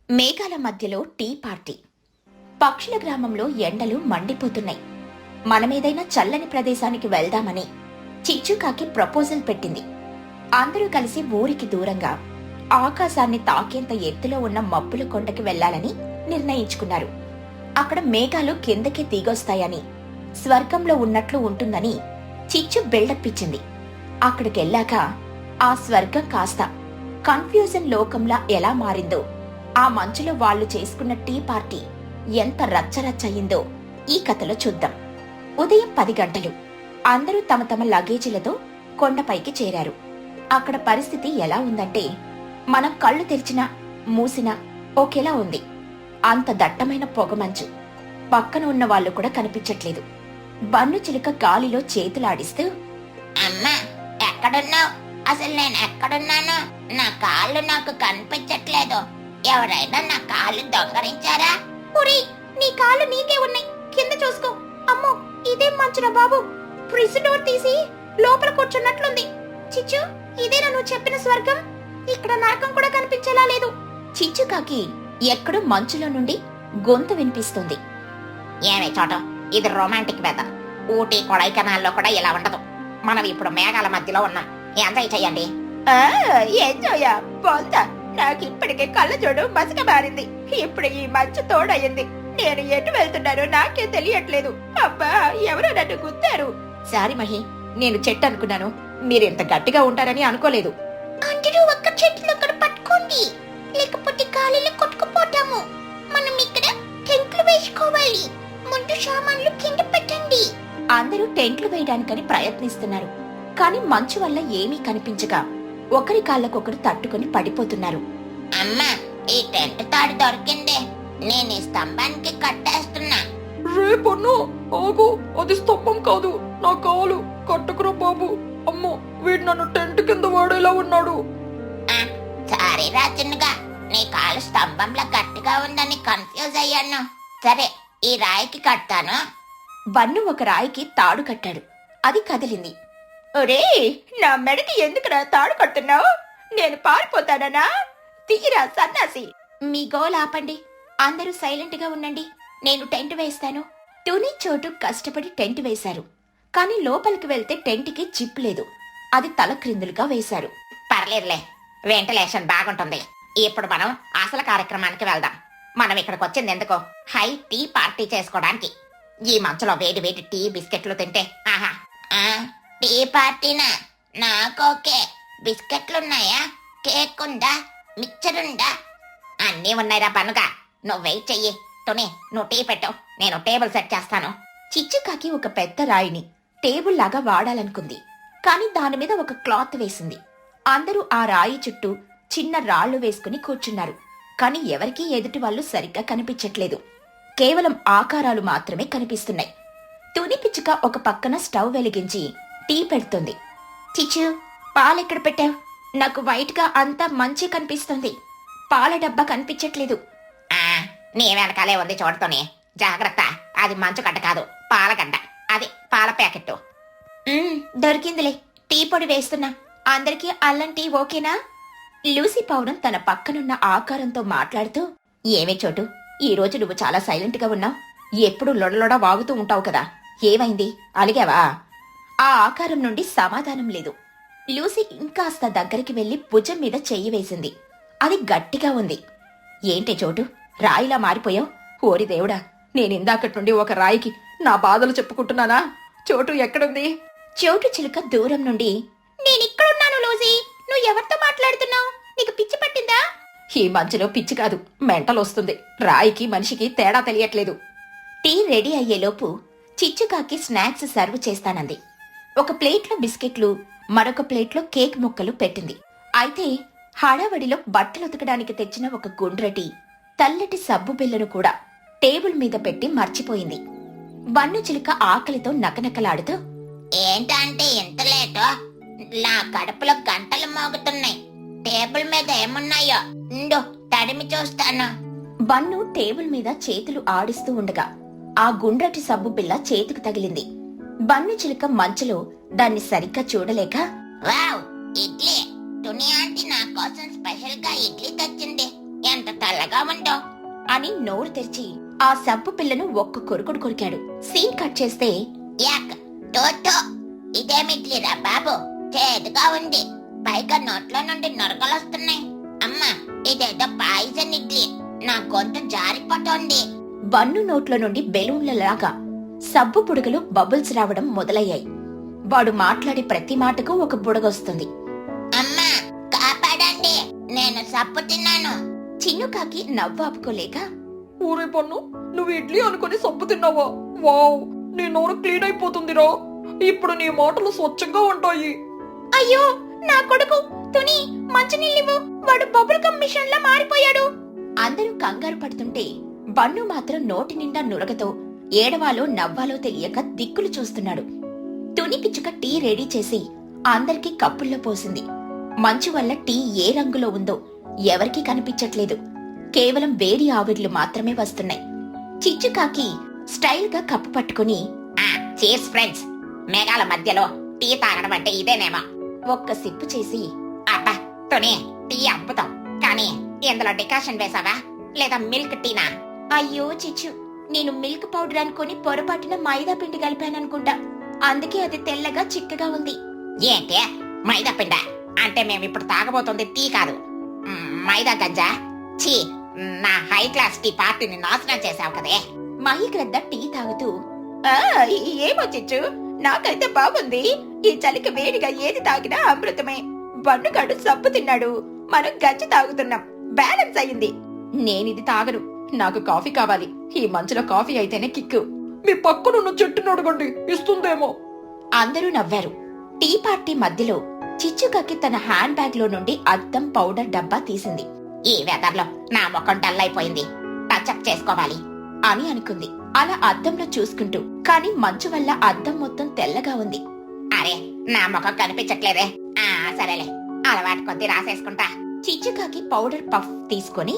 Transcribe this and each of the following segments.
మేఘాల మధ్యలో tea party. పక్షుల గ్రామంలో ఎండలు మండిపోతున్నాయి. మనమేదైనా చల్లని ప్రదేశానికి వెళ్దామని చిచ్చుకాకి ప్రపోజల్ పెట్టింది. అందరూ కలిసి ఊరికి దూరంగా ఆకాశాన్ని తాకేంత ఎత్తులో ఉన్న మబ్బుల కొండకి వెళ్లాలని నిర్ణయించుకున్నారు. అక్కడ మేఘాలు కిందకి దిగొస్తాయని, స్వర్గంలో ఉన్నట్లు ఉంటుందని చిచ్చు బిల్డప్ ఇచ్చింది. అక్కడికెళ్ళాక ఆ స్వర్గం కాస్త కన్ఫ్యూజన్ లోకంలా ఎలా మారిందో, ఆ మంచులో వాళ్లు చేసుకున్న టీ పార్టీ ఎంత రచ్చరచ్చయిందో ఈ కథలో చూద్దాం. ఉదయం 10 గంటలు. అందరూ తమ తమ లగేజీలతో కొండపైకి చేరారు. అక్కడ పరిస్థితి ఎలా ఉందంటే, మనం కళ్ళు తెరిచినా మూసినా ఒకేలా ఉంది. అంత దట్టమైన పొగమంచు. పక్కన ఉన్న వాళ్ళు కూడా కనిపించట్లేదు. బన్ను చిలుక గాలిలో చేతులాడిస్తూ, అమ్మా ఎక్కడున్నావు? అసలు నేను ఎక్కడున్నాను? నా కాళ్ళు నాకు కనిపించట్లేదు. ఎవరైనా నా కాళ్ళు దొంగరించారా? ఒరేయ్, నీ కాళ్ళు నీకే ఉన్నాయి, కింద చూసుకో. అమ్మో, ఇదేం మంచురా బాబు! ఫ్రిడ్జ్ డోర్ తీసి లోపల కూర్చున్నట్లుంది. చిచ్చు, ఇదేనా నువ్వు చెప్పిన స్వర్గం? ఇక్కడ నరకం కూడా కనిపించేలా లేదు. చిచ్చుకాకి ఎక్కడో మంచులో నుండి గొంతు వినిపిస్తుంది. ఏమే చోట, ఇది రొమాంటిక్ వెదర్. ఊటీ కొడైకెనాల్లో కూడా ఇలా ఉండదు. మనం ఇప్పుడు మేఘాల మధ్యలో ఉన్నాం. ఎంజాయ్ చెయ్యండి. ఎంజాయా బొందా! నాకు ఇప్పటికే కళ్ళ చూడు మసక మారింది. ఇప్పుడు ఈ మంచు తోడయింది. నేను ఎటు వెళ్తున్నానో నాకే తెలియట్లేదు. అబ్బా, ఎవరో నన్ను గుద్దారు. సారీ మహి, నేను చెట్టు అనుకున్నాను. మీరింత గట్టిగా ఉంటారని అనుకోలేదు. అందరూ ఒక్క చెట్లు అక్కడ పట్టుకోండి, లేకపోతే గాలిలో కొట్టుకుపోతాము. మనం ఇక్కడ టెంట్లు వేసుకోవాలి. ముందు సామాన్లు కింద పెట్టండి. అందరూ టెంట్లు వేయడానికని ప్రయత్నిస్తున్నారు. కాని మంచు వల్ల ఏమీ కనిపించగా ఒకరి కాళ్ళకొకరు తట్టుకుని పడిపోతున్నారు. అమ్మా, ఈ టెంట్ తాడు దొరికిందే. నేను ఈ స్తంభానికి కట్టేస్తున్నా. రే పొన్ను, ఆగు! అది స్తంభం కాదు, నా కాలు. కట్టుకురా బాబు. అమ్మో, వీడు నన్ను టెంట్ కింద వాడేలా ఉన్నాడు. సారీ రాజునుగా, నీ కాలు స్తంభంలో గట్టిగా ఉందని కన్ఫ్యూజ్ అయ్యాను. సరే, ఈ రాయికి కట్టాను. బన్ను ఒక రాయికి తాడు కట్టాడు. అది కదిలింది. ఒరే, నా మెడకి ఎందుకురా తాడు కడుతున్నావు? నేను పారిపోతానా? తీరా సన్నాసి! మీ గోల్ ఆపండి. అందరూ సైలెంట్ గా ఉండండి. నేను టెంట్ వేస్తాను. టునీ చోటు కష్టపడి టెంట్ వేశారు. కాని లోపలికి వెళ్తే టెంట్కి జిప్ లేదు. అది తల క్రిందులుగా వేశారు. పర్లేదులే, వెంటిలేషన్ బాగుంటుంది. ఇప్పుడు మనం అసలు కార్యక్రమానికి వెళ్దాం. మనం ఇక్కడికి వచ్చింది ఎందుకో? హై టీ పార్టీ చేసుకోవడానికి. ఈ మంచులో వేడి వేడి టీ బిస్కెట్లు తింటే ఆహా! టీ పార్టీనా? నాకోకే. బిస్కెట్లున్నాయా? కేక్ ఉందా? మిక్చర్ ఉందా? అన్నీ ఉన్నాయిరా పనుగా. నువ్వు వెయిట్ చెయ్యి. తుని, నువ్వు టీ పెట్టు, నేను టేబుల్ సెట్ చేస్తాను. చిచ్చుకాకి ఒక పెద్ద రాయిని టేబుల్ లాగా వాడాలనుకుంది. కాని దానిమీద ఒక క్లాత్ వేసింది. అందరూ ఆ రాయి చుట్టూ చిన్న రాళ్లు వేసుకుని కూర్చున్నారు. కాని ఎవరికీ ఎదుటి వాళ్ళు సరిగ్గా కనిపించట్లేదు. కేవలం ఆకారాలు మాత్రమే కనిపిస్తున్నాయి. తుని పిచ్చుక ఒక పక్కన స్టవ్ వెలిగించి టీ పెడుతుంది. చిచ్చు, పాలెక్కడ పెట్టావు? నాకు వైట్ గా అంతా మంచి కనిపిస్తుంది. పాల డబ్బా కనిపించట్లేదు. నీ వెనకాలే ఉంది చూడతోనే. జాగ్రత్త, అది మంచు గడ్డ కాదు, పాలగడ్డ. అది పాల ప్యాకెట్. దొరికిందిలే. టీ పొడి వేస్తున్నా. అందరికీ అల్లం టీ ఓకేనా? లూసీ పౌరం తన పక్కనున్న ఆకారంతో మాట్లాడుతూ, ఏమే చోటు, ఈ రోజు నువ్వు చాలా సైలెంట్ గా ఉన్నావు. ఎప్పుడు లొడలొడ వాగుతూ ఉంటావు కదా, ఏమైంది? అలిగావా? ఆ ఆకారం నుండి సమాధానం లేదు. లూసీ ఇంకాస్త దగ్గరికి వెళ్లి భుజం మీద చెయ్యి వేసింది. అది గట్టిగా ఉంది. ఏంటి చోటు, రాయిలా మారిపోయావు? ఓరి దేవుడా, నేనిందాకటి నుండి ఒక రాయికి నా బాధలు చెప్పుకుంటున్నానా? చోటు ఎక్కడుంది? చోటు చిలుక దూరం నుండి, నేనిక్కడున్నాను లూసీ. నువ్వు ఎవరితో మాట్లాడుతున్నావు? నీకు పిచ్చి పట్టిందా? ఈ మధ్యలో పిచ్చి కాదు, మెంటల్ వస్తుంది. రాయికి మనిషికి తేడా తెలియట్లేదు. టీ రెడీ అయ్యేలోపు చిచ్చుకాకి స్నాక్స్ సర్వ్ చేస్తానంది. ఒక ప్లేట్లో బిస్కెట్లు, మరొక ప్లేట్లో కేక్ ముక్కలు పెట్టింది. అయితే హడావడిలో బట్టలు ఉతకడానికి తెచ్చిన ఒక గుండ్రటి తెల్లటి సబ్బు బిళ్ళను కూడా టేబుల్ మీద పెట్టి మర్చిపోయింది. బన్ను చిలుక ఆకలితో నకనకలాడుతూ, ఏంటంటే ఎంత లేటో? నా కడుపులో గంటలు మోగుతున్నాయి. టేబుల్ మీద ఏమున్నాయో ఉండు, తడిమి చూస్తాను. బన్ను టేబుల్ మీద చేతులు ఆడిస్తూ ఉండగా ఆ గుండ్రటి సబ్బు బిళ్ళ చేతికి తగిలింది. బన్ను చిలుక మంచులో దాన్ని సరిగ్గా చూడలేక, వావ్, ఇడ్లీ! తుని ఆంటీ నా కోసం స్పెషల్ గా ఇడ్లీ తెచ్చింది. ఎంత తెల్లగా త్వరగా ఉండు అని నోరు తెరిచి ఆ సబ్బు పిల్లను ఒక్క కొరుకుడు కొరికాడు. సీన్ కట్ చేస్తే యాక్ టోటో ఇదేమిట్లేరా బాబు, చేదుగా ఉంది, పైగా నోట్లో నుండి నొరకలొస్తున్నాయి. అమ్మా ఇదేదో పాయిజన్ ఇడ్లీ, నా గొంతు జారిపోతోంది. బన్ను నోట్లో నుండి బెలూన్లలాగా సబ్బు బుడగలు బబుల్స్ రావడం మొదలయ్యాయి. వాడు మాట్లాడే ప్రతి మాటకు ఒక బుడగొస్తుంది. అమ్మా కాపాడండి, నేను సప్పు తిన్నాను. చిన్నుకాకి నవ్వు ఆపుకోలేక, ఊరే పన్ను, నువ్వు ఇడ్లీ అనుకుని సబ్బు తిన్నావా? వావ్, నీ నోరు క్లీన్ అయిపోతుందిరా. ఇప్పుడు నీ మాటలు స్వచ్ఛంగా ఉంటాయి. అయ్యో నా కొడుకు తుని, మంచినీళ్ళివ్వు, వాడు బబుల్ గమ్ మిషన్ లా మారిపోయాడు. అందరూ కంగారు పడుతుంటే బన్ను మాత్రం నోటి నిండా నురగతో ఏడవాలో నవ్వాలో తెలియక దిక్కులు చూస్తున్నాడు. తుని పిచ్చుక టీ రెడీ చేసి అందరికీ కప్పుల్లో పోసింది. మంచు వల్ల టీ ఏ రంగులో ఉందో ఎవరికీ కనిపించట్లేదు. కేవలం వేడి ఆవిర్లు మాత్రమే వస్తున్నాయి. చిచ్చుకాకి స్టైల్ గా కప్పు పట్టుకుని, చీర్స్ ఫ్రెండ్స్, మేఘాల మధ్యలో టీ తాగడం అంటే ఇదేనేమో. ఒక్క సిప్పు చేసి, అబ్బా తుని, టీ అద్భుతం, కానీ ఇందులో డికాషన్ వేసావా లేదా మిల్క్ టీనా? అయ్యో చిచ్చు, నేను మిల్క్ పౌడర్ అనుకుని పొరపాటున మైదా పిండి కలిపాననుకుంటా. అందుకే అది తెల్లగా చిక్కగా ఉంది. ఏంటే మైదా పిండ అంటే మేమిప్పుడు తాగబోతుంది టీ కాదు, మైదా గంజా. ఛీ, నా హై క్లాస్ టీ పార్టీని నాశనం చేసావు కదే. మహిగ్రద్ద టీ తాగుతూ, ఏమో చిచ్చు, నాకైతే బాగుంది. ఈ చలికి వేడిగా ఏది తాగినా అమృతమే. బన్నుగాడు సబ్బు తిన్నాడు, మనం గంజి తాగుతున్నాం, బ్యాలెన్స్ అయ్యింది. నేనిది తాగను, నాకు కాఫీ కావాలి. ఈ మంచులో కాఫీ అయితేనే కిక్కు. మీ పక్కనున్న చెట్టుని అడగండి, ఇస్తుందేమో. అందరూ నవ్వారు. టీ పార్టీ మధ్యలో చిచ్చుకాకి తన హ్యాండ్ బ్యాగ్ లో నుండి అద్దం పౌడర్ డబ్బా తీసింది. ఈ వెదర్లో నా ముఖం డల్ అయిపోయింది, టచ్అప్ చేసుకోవాలి అని అనుకుంది. అలా అద్దంలో చూసుకుంటూ, కాని మంచు వల్ల అద్దం మొత్తం తెల్లగా ఉంది. అరే నా ముఖం కనిపించట్లేదే. సరేలే, అలవాటు కొద్ది రాసేసుకుంటా. చిచ్చుకాకి పౌడర్ పఫ్ తీసుకొని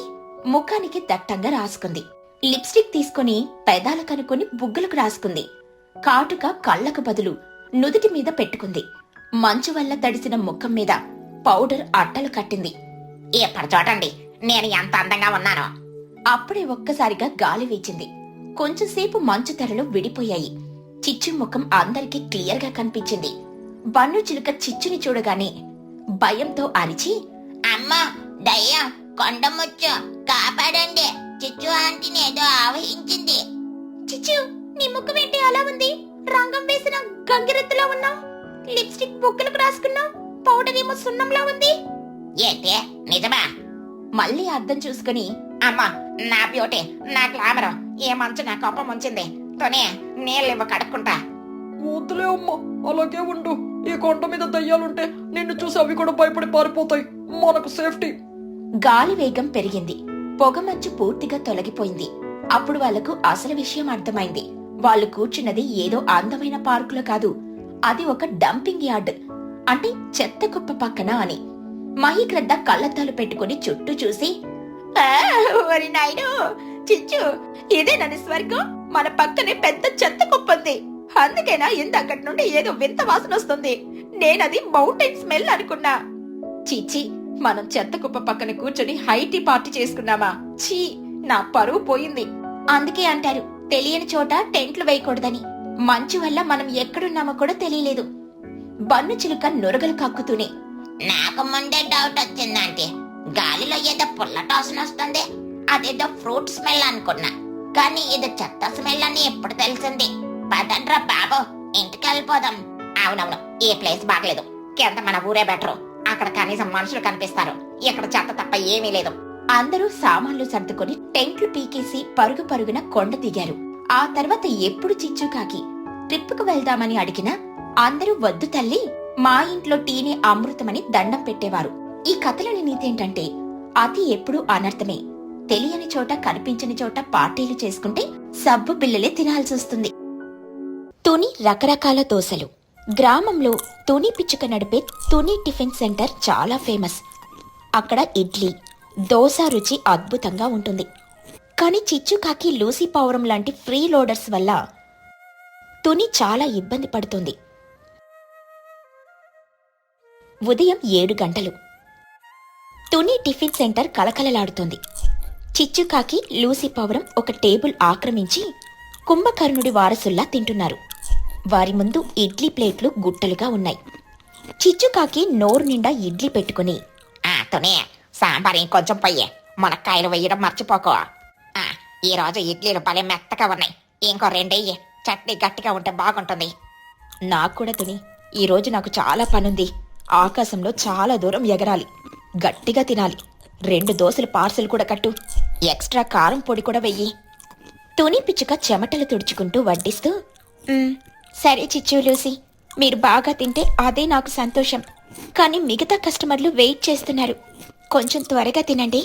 ముఖానికి దట్టంగా రాసుకుంది. లిప్స్టిక్ తీసుకుని పెదాల కనుకొని బుగ్గలకు రాసుకుంది. కాటుక కళ్లకు బదులు నుదుటి మీద పెట్టుకుంది. మంచు వల్ల తడిసిన ముఖం మీద పౌడర్ అట్టలు కట్టింది. ఇప్పుడు చూడండి నేను ఎంత అందంగా ఉన్నానో. అప్పుడే ఒక్కసారిగా గాలి వీచింది. కొంచెంసేపు మంచు తెరలు విడిపోయాయి. చిచ్చు ముఖం అందరికీ క్లియర్ గా కనిపించింది. బన్ను చిలుక చిచ్చుని చూడగానే భయంతో అరిచి, అమ్మా దయ్యం, కొండముచ్చు, కాపాడండి, చిచ్చు ఆంటీని ఏదో ఆవహించింది. చిచ్చు, నీ ముఖం ఏంటి అలా ఉంది? రంగం వేసిన గంగిరెత్తులా ఉన్నావు. లిప్స్టిక్ బుగ్గలకు రాసుకున్నావు, పౌడర్ ఏమో సున్నంలా ఉంది. ఏంటి నిజమా? మళ్ళీ అద్దం చూసుకుని, అమ్మా నా బ్యూటీ, నా గ్లామర్, ఏ మంచు నా కోపం ఉంచింది. తోనే నీళ్ళివ్వ కడుక్కుంటా. వద్దులే అమ్మా, అలాగే ఉండు. ఈ కొండ మీద దయ్యాలుంటే నిన్ను చూసి అవి కూడా భయపడి పారిపోతాయి. మనకు సేఫ్టీ. గాలి వేగం పెరిగింది. పొగమంచు పూర్తిగా తొలగిపోయింది. అప్పుడు వాళ్లకు అసలు విషయం అర్థమైంది. వాళ్ళు కూర్చున్నది ఏదో అందమైన పార్కులో కాదు, అది ఒక డంపింగ్ యార్డ్, అంటే చెత్త కుప్ప పక్కన అని. మహిగ్రద్ద కళ్ళద్దాలు పెట్టుకుని చుట్టూ చూసి, చిచ్చు, ఇదే నన్ను స్వర్గం. మన పక్కనే పెద్ద చెత్త కుప్పంది. అందుకేనా ఇంతక్కడి నుండి ఏదో వింత వాసన వస్తుంది. నేనది మౌంటైన్ స్మెల్ అనుకున్నా. చిచ్చి, మనం చెత్త కుప్ప పక్కన కూర్చొని హైటీ పార్టీ చేసుకున్నామా? ఛీ, నా పరువు పోయింది. అందుకే అంటారు, తెలియని చోట టెంట్లు వేయకూడదని. మంచు వల్ల మనం ఎక్కడున్నామో కూడా తెలియలేదు. బన్ను చిలుక నొరగలు కక్కుతూనే, నాకు ముందే డౌట్ వచ్చిందంటే గాలిలో ఏదో పుల్లటాసన వస్తుంది, అదేదో ఫ్రూట్ స్మెల్ అనుకున్నా, కానీ ఇది చెత్త స్మెల్ అని ఎప్పుడు తెలిసింది. పదండ్రా బాబు, ఇంటికి వెళ్ళిపోదాం. అవునవును, ఈ ప్లేస్ బాగలేదు, కింద మన ఊరే బెటరు. అక్కడ కనీసం మనుషులు కనిపిస్తారు, ఇక్కడ చెత్త తప్ప ఏమీ లేదు. అందరూ సామాన్లు సర్దుకొని టెంట్లు పీకేసి పరుగు పరుగున కొండ దిగారు. ఆ తర్వాత ఎప్పుడు చిచ్చుకాకి ట్రిప్పుకు వెళ్దామని అడిగినా అందరూ వద్దు తల్లి, మా ఇంట్లో టీని అమృతమని దండం పెట్టేవారు. ఈ కథలోని నీతేంటంటే, అతి ఎప్పుడూ అనర్థమే. తెలియని చోట కనిపించని చోట పార్టీలు చేసుకుంటే సబ్బు బిళ్ళలే తినాల్సొస్తుంది. తుని రకరకాల దోశలు. గ్రామంలో తుని పిచ్చుక నడిపే తుని టిఫిన్ సెంటర్ చాలా ఫేమస్. అక్కడ ఇడ్లీ, దోశ రుచి అద్భుతంగా ఉంటుంది. కానీ చిచ్చుకాకి లూసీ పౌరం లాంటి ఫ్రీ లోడర్స్ వల్ల తుని చాలా ఇబ్బంది పడుతుంది. ఉదయం 7 గంటలు. తుని టిఫిన్ సెంటర్ కలకలలాడుతుంది. చిచ్చుకాకి లూసీ పౌరం ఒక టేబుల్ ఆక్రమించి కుంభకర్ణుడి వారసుల్లా తింటున్నారు. వారి ముందు ఇడ్లీ ప్లేట్లు గుట్టలుగా ఉన్నాయి. చిచ్చుకాకి నోరు నిండా ఇడ్లీ పెట్టుకుని, తుని సాంబార్ ఇంకొంచెం పొయ్యి, మునక్కాయలు వేయడం మర్చిపోకో. ఈ రోజు ఇడ్లీలు భలే మెత్తగా ఉన్నాయి, ఇంకో రెండెయ్యి, చట్నీ గట్టిగా ఉంటే బాగుంటుంది. నాకు కూడా తుని, ఈరోజు నాకు చాలా పనుంది. ఆకాశంలో చాలా దూరం ఎగరాలి, గట్టిగా తినాలి. 2 దోశలు పార్సెల్ కూడా కట్టు, ఎక్స్ట్రా కారం పొడి కూడా వెయ్యి. తుని పిచ్చుక చెమటలు తుడుచుకుంటూ వడ్డిస్తూ, సరే చిచ్చు లూసీ, మీరు బాగా తింటే అదే నాకు సంతోషం. కానీ మిగతా కస్టమర్లు వెయిట్ చేస్తున్నారు, కొంచెం త్వరగా తినండి.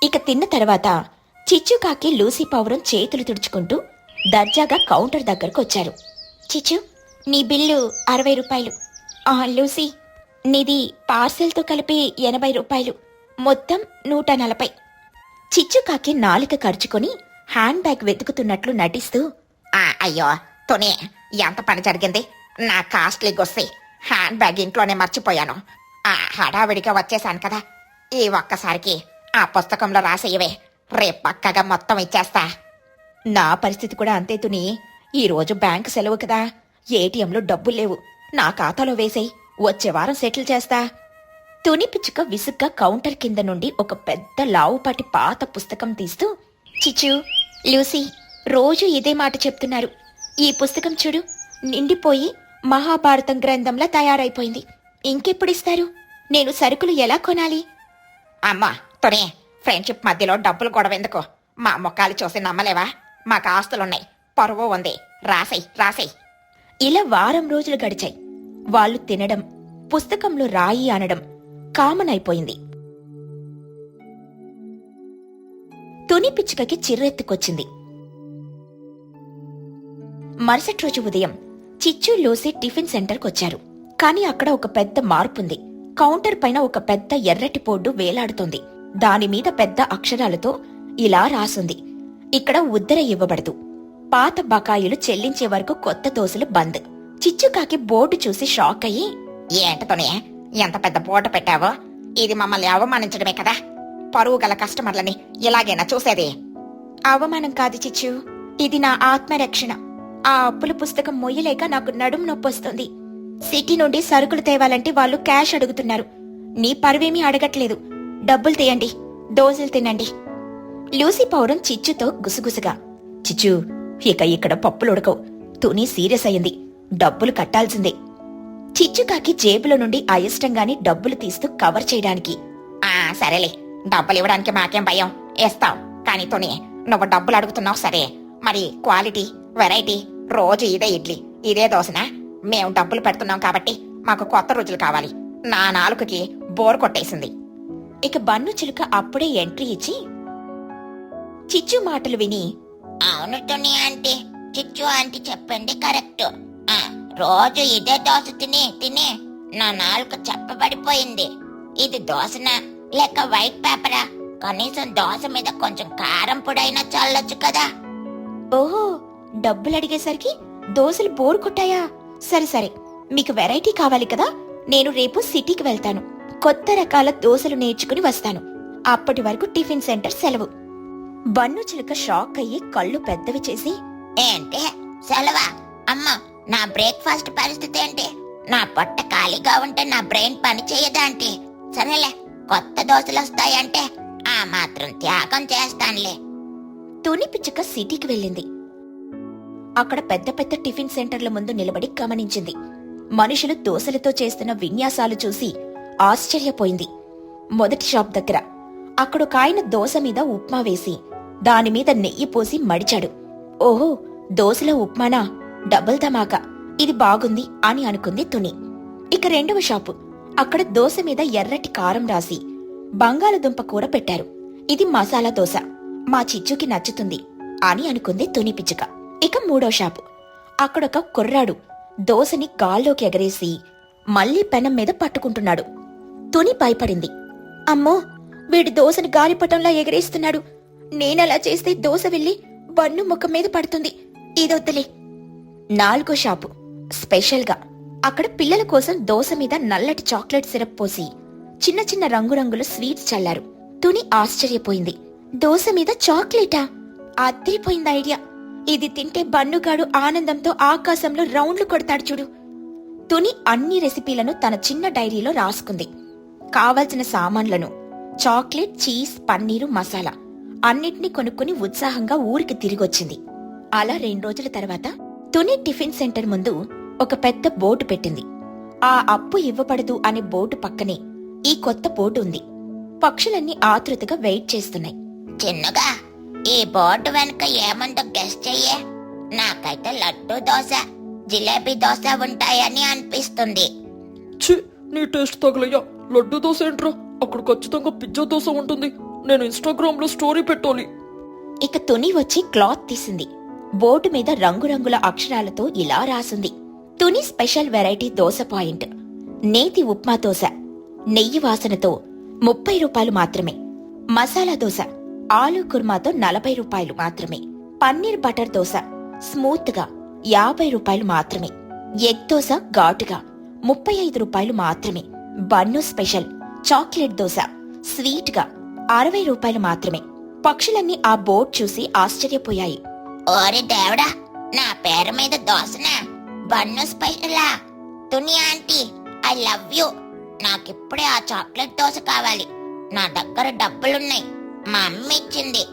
ఇక తిన్న తర్వాత చిచ్చుకాకి లూసీ పౌరం చేతులు తుడుచుకుంటూ దర్జాగా కౌంటర్ దగ్గరకు వచ్చారు. చిచ్చు, నీ బిల్లు 60 రూపాయలు. లూసీ, నీది పార్సెల్తో కలిపి 80 రూపాయలు, మొత్తం 140. చిచ్చుకాకి నాలిక ఖర్చుకొని హ్యాండ్ బ్యాగ్ వెతుకుతున్నట్లు నటిస్తూ, అయ్యో తుని, ఎంత పని జరిగింది. నా కాస్ట్లీ గొస్సి హ్యాండ్ బ్యాగ్ ఇంట్లోనే మర్చిపోయాను. హడావిడిగా వచ్చేసాను కదా, ఈ ఒక్కసారికి ఆ పుస్తకంలో రాసేయవే, రేపు పక్కగా మొత్తం ఇచ్చేస్తా. నా పరిస్థితి కూడా అంతే తుని. ఈరోజు బ్యాంకు సెలవు కదా, ఏటీఎంలో డబ్బులు లేవు. నా ఖాతాలో వేసేయ్, వచ్చే వారం సెటిల్ చేస్తా. తుని పిచ్చుక విసుగ్గా కౌంటర్ కింద నుండి ఒక పెద్ద లావుపాటి పాత పుస్తకం తీస్తూ, చిచ్చు, లూసీ రోజు ఇదే మాట చెప్తున్నారు. ఈ పుస్తకం చూడు, నిండిపోయి మహాభారతం గ్రంథంలా తయారైపోయింది. ఇంకెప్పుడిస్తారు? నేను సరుకులు ఎలా కొనాలి? అమ్మా తుని, ఫ్రెండ్షిప్ మధ్యలో డబ్బులు గొడవెందుకు? మా మొక్కలు చూసి నమ్మలేవా? మాకు ఆస్తులున్నాయి, పరువు ఉంది, రాసేయ్. ఇలా వారం రోజులు గడిచాయి. వాళ్ళు తినడం, పుస్తకంలో రాయి అనడం కామన్ అయిపోయింది. తుని పిచ్చుకకి చిర్రెత్తుకొచ్చింది. మరుసటి రోజు ఉదయం చిచ్చు లూసీ టిఫిన్ సెంటర్కొచ్చారు. కాని అక్కడ ఒక పెద్ద మార్పుంది. కౌంటర్ పైన ఒక పెద్ద ఎర్రటి బోర్డు వేలాడుతోంది. దానిమీద పెద్ద అక్షరాలతో ఇలా రాసుంది, ఇక్కడ ఉద్దర ఇవ్వబడదు, పాత బకాయిలు చెల్లించే వరకు కొత్త దోశలు బంద్. చిచ్చుకాకి బోర్డు చూసి షాక్ అయ్యి, ఏంటతోనే ఎంత పెద్ద బోర్డు పెట్టావో? ఇది మమ్మల్ని అవమానించడమే కదా? పరువు గల కస్టమర్లని ఇలాగైనా చూసేది? అవమానం కాదు చిచ్చు, ఇది నా ఆత్మరక్షణ. ఆ అప్పుల పుస్తకం మొయ్యలేక నాకు నడుం నొప్పొస్తుంది. సిటీ నుండి సరుకులు తేవాలంటే వాళ్ళు క్యాష్ అడుగుతున్నారు. నీ పరువేమీ అడగట్లేదు. డబ్బులు తీయండి, దోశలు తినండి. లూసీ పౌరం చిచ్చుతో గుసగుసగా, చిచ్చు, ఇక ఇక్కడ పప్పులు ఉడకవు. తుని సీరియస్ అయింది, డబ్బులు కట్టాల్సిందే. చిచ్చుకాకి జేబులో నుండి అయిష్టంగాని డబ్బులు తీస్తూ కవర్ చేయడానికి, సరేలే, డబ్బులు ఇవ్వడానికి మాకేం భయం, ఇస్తాం. కానీ తుని, నువ్వు డబ్బులు అడుగుతున్నావు సరే, మరి క్వాలిటీ, వెరైటీ, రోజు ఇదే ఇడ్లీ, ఇదే దోశనా? మేము డబ్బులు పెడుతున్నాం కాబట్టి మాకు కొత్త రుచులు కావాలి. నా నాలుకకి బోర్ కొట్టేసింది. ఇక బన్ను చిలుక అప్పుడే ఎంట్రీ ఇచ్చి, చిచ్చు మాటలు విని, అవును తుని ఆంటీ, చిచ్చు ఆంటీ చెప్పింది కరెక్ట్. రోజు ఇదే దోశ తిని నా నాలుక చెప్పబడిపోయింది. ఇది దోశనా లేక వైట్ పేపరా? కనీసం దోశ మీద కొంచెం కారం పొడైనా చల్లొచ్చు కదా. ఓహో, డబ్బులు అడిగేసరికి దోశలు బోర్ కొట్టాయా? సరే, మీకు వెరైటీ కావాలి కదా, నేను రేపు సిటీకి వెళ్తాను. కొత్త రకాల దోశలు నేర్చుకుని వస్తాను. అప్పటి వరకు టిఫిన్ సెంటర్ సెలవు. బన్ను చిలుక షాక్ అయ్యి కళ్ళు పెద్దవి చేసి, ఏంటి సెలవా? అమ్మా, నా బ్రేక్ఫాస్ట్ పరిస్థితి ఏంటి? నా పొట్ట ఖాళీగా ఉంటే నా బ్రెయిన్ పని చేయదాంటి. సరేలే, కొత్త దోశలు వస్తాయంటే ఆ మాత్రం త్యాగం చేస్తానులే. తుని పిచ్చుక సిటీకి వెళ్ళింది. అక్కడ పెద్ద పెద్ద టిఫిన్ సెంటర్ల ముందు నిలబడి గమనించింది. మనుషులు దోశలతో చేస్తున్న విన్యాసాలు చూసి ఆశ్చర్యపోయింది. మొదటి షాప్ దగ్గర అక్కడొకాయన దోశ మీద ఉప్మా వేసి దానిమీద నెయ్యి పోసి మడిచాడు. ఓహో, దోశలో ఉప్మానా? డబుల్ ధమాకా, ఇది బాగుంది అని అనుకుంది తుని. ఇక రెండవ షాపు, అక్కడ దోశ మీద ఎర్రటి కారం రాసి బంగాళదుంప కూర పెట్టారు. ఇది మసాలా దోశ, మా చిచ్చుకి నచ్చుతుంది అని అనుకుంది తుని పిచ్చుక. ఇక మూడో షాపు, అక్కడొక కుర్రాడు దోశని గాల్లోకి ఎగరేసి మళ్లీ పెనం మీద పట్టుకుంటున్నాడు. తుని భయపడింది. అమ్మో, వీడి దోశని గాలిపటంలా ఎగరేస్తున్నాడు. నేనలా చేస్తే దోశ వెళ్లి బన్ను ముఖం మీద పడుతుంది. ఇదొద్దులే. నాలుగో షాపు, స్పెషల్గా అక్కడ పిల్లల కోసం దోశ మీద నల్లటి చాక్లెట్ సిరప్ పోసి చిన్న చిన్న రంగురంగుల స్వీట్స్ చల్లారు. తుని ఆశ్చర్యపోయింది. దోశ మీద చాక్లెటా? అదిరిపోయింది ఐడియా. ఇది తింటే బన్నుగాడు ఆనందంతో ఆకాశంలో రౌండ్లు కొడతాడు చూడు. తుని అన్ని రెసిపీలను తన చిన్న డైరీలో రాసుకుంది. కావలసిన సామాన్లను చాక్లెట్, చీజ్, పన్నీరు, మసాలా అన్నిటినీ కొనుక్కుని ఉత్సాహంగా ఊరికి తిరిగొచ్చింది. అలా 2 రోజుల తర్వాత తుని టిఫిన్ సెంటర్ ముందు ఒక పెద్ద బోర్డు పెట్టింది. ఆ అప్పు ఇవ్వబడదు అనే బోర్డు పక్కనే ఈ కొత్త బోర్డు ఉంది. పక్షులన్నీ ఆతృతగా వెయిట్ చేస్తున్నాయి. చిన్నగా ఈ బోర్డు వెనక ఏముందో గెస్ చెయ్యే. నాకైతే లడ్డు దోశ, జిలేబీ దోశ ఉంటాయని అనిపిస్తుంది. ఛీ, నీ టేస్ట్ తగలయ్యా. లడ్డు దోశ ఏంట్రా? అక్కడ ఖచ్చితంగా పిజ్జా దోశ ఉంటుంది. నేను ఇన్స్టాగ్రామ్ లో స్టోరీ పెట్టాలి. ఇక తుని వచ్చి క్లాత్ తీసింది. బోర్డు మీద రంగురంగుల అక్షరాలతో ఇలా రాసుంది: Tuni special variety dosa point. నేతి ఉప్మా దోశ నెయ్యి వాసనతో 30 రూపాయలు మాత్రమే. మసాలా దోశ ఆలూ కుర్మాతో 40 రూపాయలు మాత్రమే. పన్నీర్ బటర్ దోశ స్మూత్ గా 50 రూపాయలు మాత్రమే. ఎగ్ దోశ ఘాటుగా 35 రూపాయలు మాత్రమే. Bun special chocolate dosa sweet గా 60 రూపాయలు మాత్రమే. పక్షులన్నీ ఆ బోర్డు చూసి ఆశ్చర్యపోయాయి. ఓరి దేవుడా, నా పేరు మీద దోశనా? బన్ను స్పెషలా? Tuni aunty, I love you. నాకిప్పుడే ఆ చాక్లెట్ దోశ కావాలి. నా దగ్గర డబ్బులున్నాయి, మా అమ్మ ఇచ్చింది.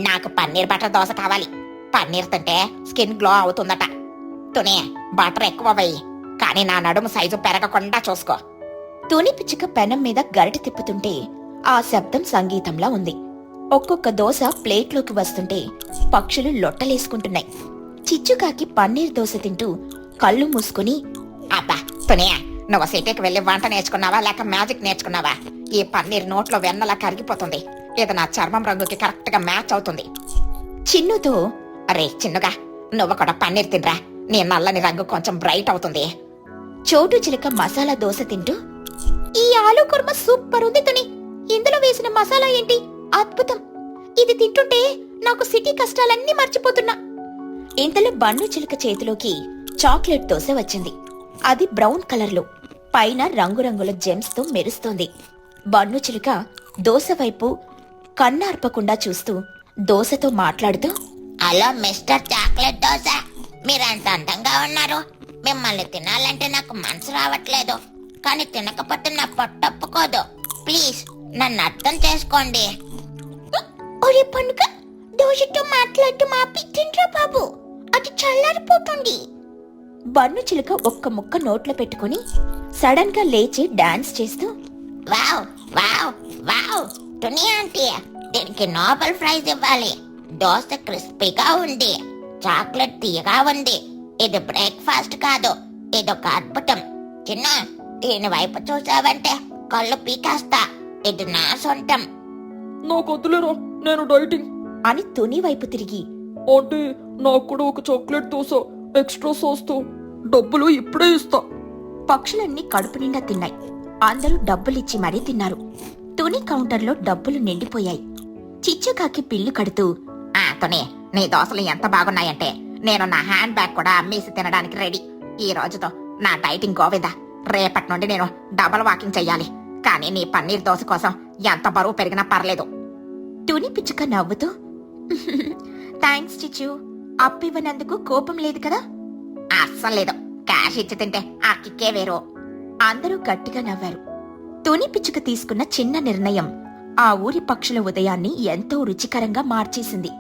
నాకు పన్నీర్ బటర్ దోశ కావాలి. పన్నీర్ తింటే స్కిన్ గ్లో అవుతుందట. తుని, బటర్ ఎక్కువ వెయ్యి, కానీ నా నడుము సైజు పెరగకుండా చూసుకో. తుని పిచ్చుక పెనం మీద గరిటె తిప్పుతుంటే ఆ శబ్దం సంగీతంలా ఉంది. ఒక్కొక్క దోశ ప్లేట్లోకి వస్తుంటే పక్షులు లొట్టలేసుకుంటున్నాయి. చిచ్చుకాకి పన్నీర్ దోశ తింటూ కళ్ళు మూసుకుని, అబ్బా తుని, నువ్వు సిటీకి వెళ్ళి వంట నేర్చుకున్నావా లేక మ్యాజిక్ నేర్చుకున్నావా? ఈ పన్నీర్ నోట్లో వెన్నలా కరిగిపోతుంది. ఇది నా చర్మం రంగుకి కరెక్ట్ గా మ్యాచ్ అవుతుంది. చిన్నుతో, అరే చిన్నుగా, నువ్వు కూడా పన్నీర్ తినరా. నీ నల్లని రంగు కొంచెం బ్రైట్ అవుతుంది. చోటు చిలుక మసాలా దోశ తింటూ, ఈ ఆలూ కుర్మా సూపర్ ఉంది తుని. ఇందులో వేసిన మసాలా ఏంటి అద్భుతం. ఇది తింటుంటే నాకు సిటీ కష్టాలన్నీ మర్చిపోతున్నా. ఇంతలో బన్ను చిలుక చేతిలోకి చాక్లెట్ దోశ వచ్చింది. అది బ్రౌన్ కలర్లో పైన రంగురంగుల జెమ్స్ తో మెరుస్తోంది. బన్ను చిలుక దోశ వైపు కన్నార్పకుండా చూస్తూ దోశతో మాట్లాడుతూ, హలో మిస్టర్ చాక్లెట్ దోశ, మీరంత అందంగా ఉన్నారు. మిమ్మల్ని తినాలంటే నాకు మనసు రావట్లేదు. కానీ తినకపోతే నా పొట్టొప్పుకోదు. ప్లీజ్ నన్ను అర్థం చేసుకోండి. ఒరే పండుగ, దోశతో మాట్లాడటం ఆపి తిండ్రా బాబు, అది చల్లారిపోతుంది. బన్ను చిలుక ఒక్క ముక్క నోట్లో పెట్టుకుని సడన్ గా లేచి డాన్స్ చేస్తూ, wow wow wow, Tuni aunty, దీనికి నోబెల్ ప్రైజ్ ఇవ్వాలి. దోశ క్రిస్పీగా ఉంది, చాక్లెట్ తీయగా ఉంది. ఇది బ్రేక్ఫాస్ట్ కాదు, ఇదొక అద్భుతం. చిన్న, దీని వైపు చూసావంటే కళ్ళు పీకేస్తా. ఇది నా సొంతం. నాకు వద్దులేరా, నేను డైటింగ్ అని తుని వైపు తిరిగి, అంటే నాకు కూడా ఒక చాక్లెట్ దోశ ఎక్స్ట్రా సాస్తో. డబ్బులు ఇప్పుడే ఇస్తా. పక్షులన్నీ కడుపు నిండా తిన్నాయి. అందరూ డబ్బులిచ్చి మరీ తిన్నారు. తుని కౌంటర్లో డబ్బులు నిండిపోయాయి. చిచ్చుకాకి పిల్లు కడుతూ, తుని, నీ దోశలు ఎంత బాగున్నాయంటే నేను నా హ్యాండ్ బ్యాగ్ కూడా అమ్మేసి తినడానికి రెడీ. ఈ రోజుతో నా డైటింగ్ గోవిందా. రేపటి నుండి నేను డబల్ వాకింగ్ చెయ్యాలి. కానీ నీ పన్నీర్ దోశ కోసం ఎంత బరువు పెరిగినా పర్లేదు. తుని పిచ్చుక నవ్వుతూ, థ్యాంక్స్ చిచ్చు, అప్పివ్వనందుకు కోపం లేదు కదా? అస్సలు లేదు, క్యాష్ ఇచ్చి తింటే ఆ కిక్కే వేరు. అందరూ గట్టిగా నవ్వారు. తుని పిచ్చుక తీసుకున్న చిన్న నిర్ణయం ఆ ఊరి పక్షుల ఉదయాన్ని ఎంతో రుచికరంగా మార్చేసింది.